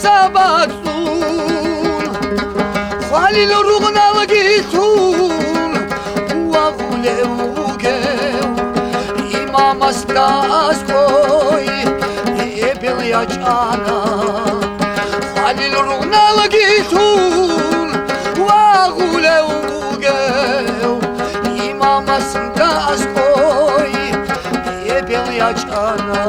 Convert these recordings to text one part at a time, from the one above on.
sabazun Halil ruğnal gitun Uavulevgev İmam astas koy Ebil yaçana Halil ruğnal gitun Uavulevgev İmam astas koy Ebil yaçana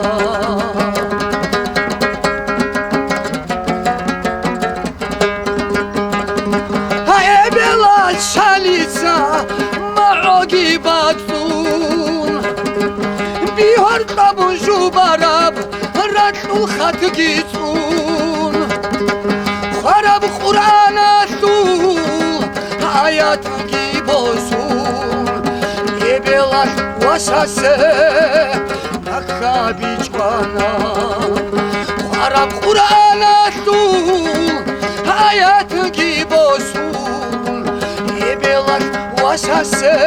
Шалица маоги батун Бихор табун жубараб ратул хат гитун Хараб Qur'an атул hayat gibozun Ebelaş vasase takha bichwana Harab Qur'an atul hayat gibozun Wasase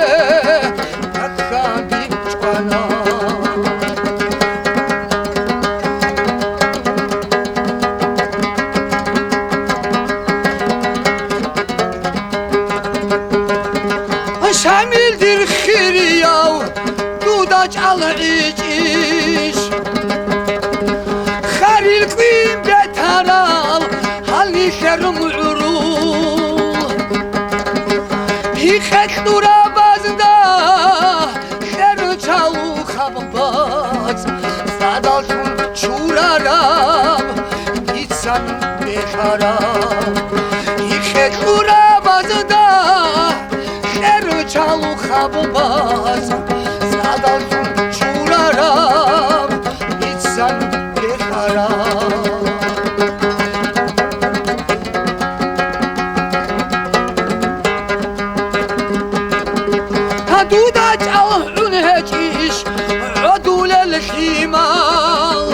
takha bichwana Şamildir khiriyav dudaç al-iç Kharil qim betaral halni şerum Hikhet durabazda Şeru çalu kambaz Zadaltun çurarab Gitsan bekarab Hikhet durabazda Şeru çalu kambaz Zadaltun çurarab Gitsan bekarab دوداج العنهجيش عدول الحمال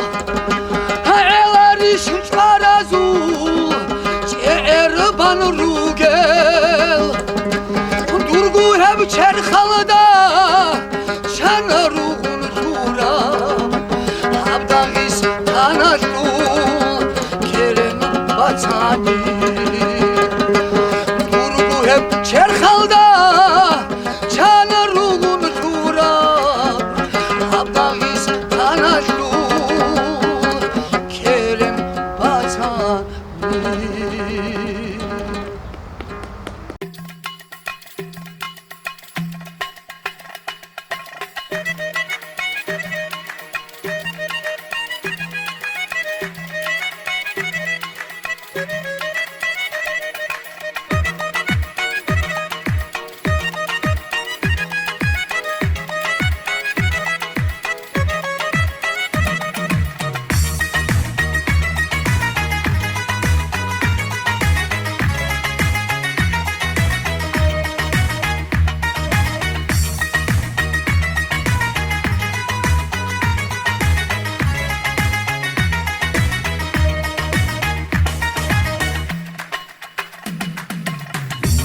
عيلاريش شارازول شعربان روغل درگو هب چرخالدا شان روغون زورا عبداغیس تاناشول کرم باتانی درگو هب چرخالدا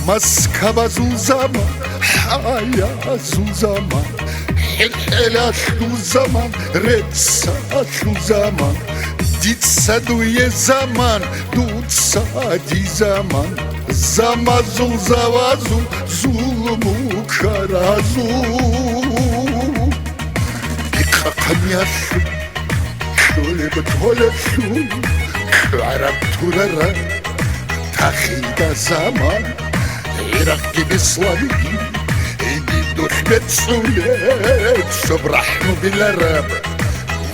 Maskaba zaman, haya zaman, helhela zaman, retsa zaman, ditsa duye zaman, dutsa di zaman, zamazul zavazul, zulmu karazul. Bikakan yaşı, köle betoleshu, karab turara, tahida zaman. Irak gibi slavi Gidiyor betsulet Şobrahnu bilarab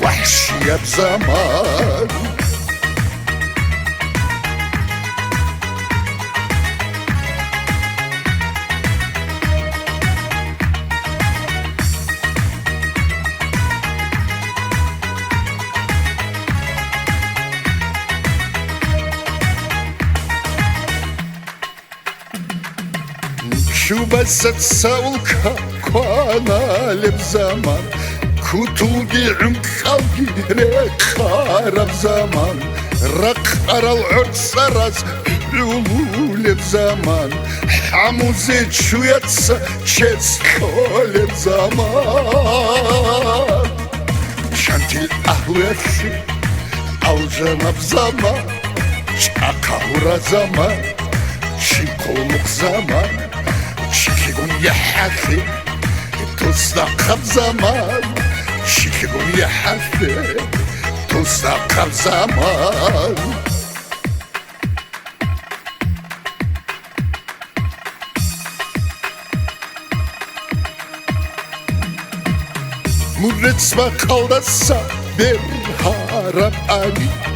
Vahşiye bzaman Şubasat savulka kanalib zaman Kutugi umkalgi rekarab zaman Rak aral urtsaraz ululib zaman Hamuzet şuyatsa çeskolib zaman Şantil ahliyatsi alcanab zaman Çakavra zaman Çinkoluk zaman Çikigun yahathi Tuzda kap zaman Çikigun yahathi Tuzda kap zaman Muretsma kaldasa bir harap ani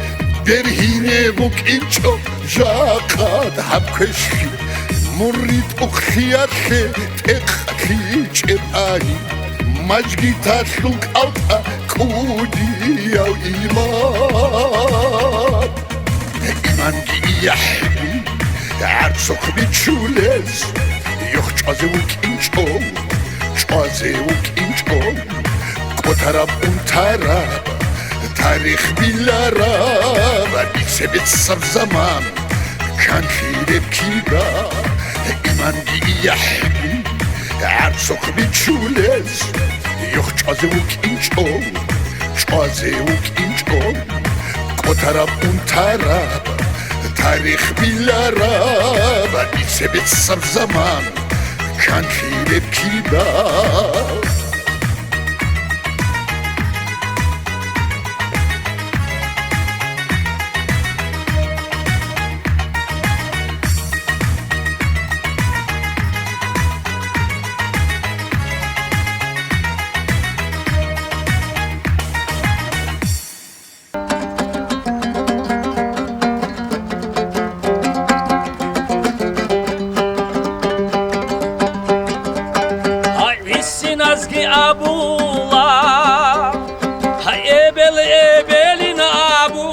Derhine buk inço jakad hapkeşki Murit ukhiyathe tekhi çepani Majgi tatluk alta kudi yav iman İman gi yahli Arsok biçulez Yok çazevuk inço Çazevuk inço Kotarab untarab Tarih bilarab Bisebet sab zaman Kan khileb kiga İman gi yahli Arsok biçulez Yok çazevuk inço Çazevuk inço Kotarab untarab Tarih bilarab Bisebet sab zaman Kan khileb kiga Nazgi abula Ha ebelin abu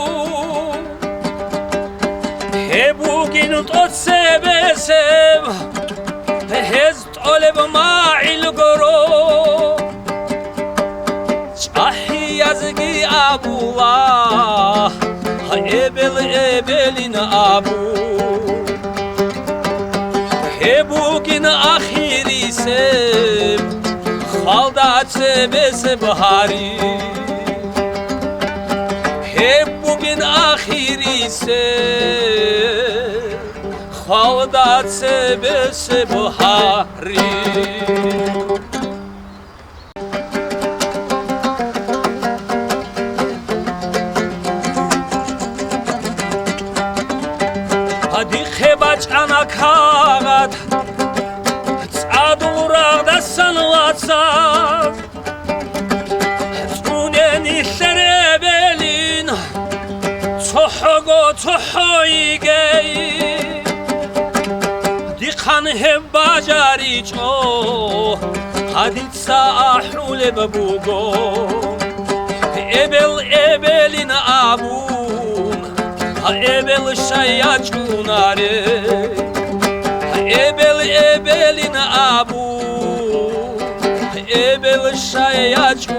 He bugün tot sebesev Hezt olev ma'il goro Çahi yazgi abula Ha ebelin abu He bugün ahiri sev Halda sebese bahari Hep bugün ahiri ise Halda sebese bahari Hadi hebaç ana kağıt Adurağda sanılatsam Tunen işler ebelin Çoğu çoğuygey Dikan hep bacari çoğ Haditsa ahlule bebugo Ebelin abun Ha ebel şayaçunare Ebelin abu Ebel şayaçunare